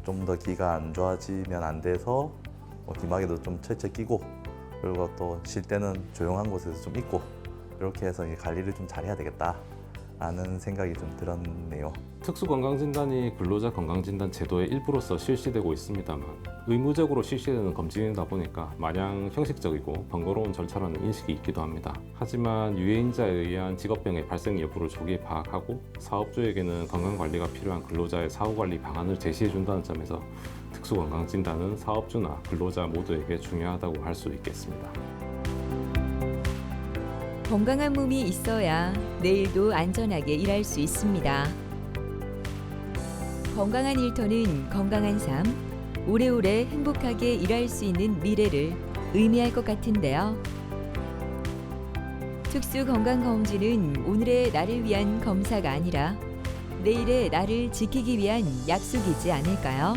좀 더 귀가 안 좋아지면 안 돼서 귀마개도 좀 철저히 끼고, 그리고 또 쉴 때는 조용한 곳에서 좀 있고, 이렇게 해서 관리를 좀 잘해야 되겠다 라는 생각이 좀 들었네요. 특수건강진단이 근로자 건강진단 제도의 일부로서 실시되고 있습니다만, 의무적으로 실시되는 검진이다 보니까 마냥 형식적이고 번거로운 절차라는 인식이 있기도 합니다. 하지만 유해인자에 의한 직업병의 발생 여부를 조기에 파악하고 사업주에게는 건강관리가 필요한 근로자의 사후관리 방안을 제시해준다는 점에서 특수건강진단은 사업주나 근로자 모두에게 중요하다고 할 수 있겠습니다. 건강한 몸이 있어야 내일도 안전하게 일할 수 있습니다. 건강한 일터는 건강한 삶, 오래오래 행복하게 일할 수 있는 미래를 의미할 것 같은데요. 특수건강검진은 오늘의 나를 위한 검사가 아니라 내일의 나를 지키기 위한 약속이지 않을까요?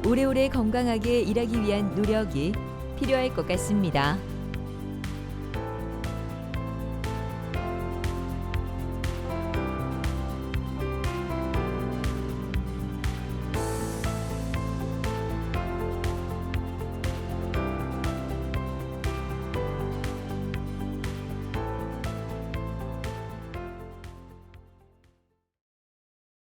오래오래 건강하게 일하기 위한 노력이 필요할 것 같습니다.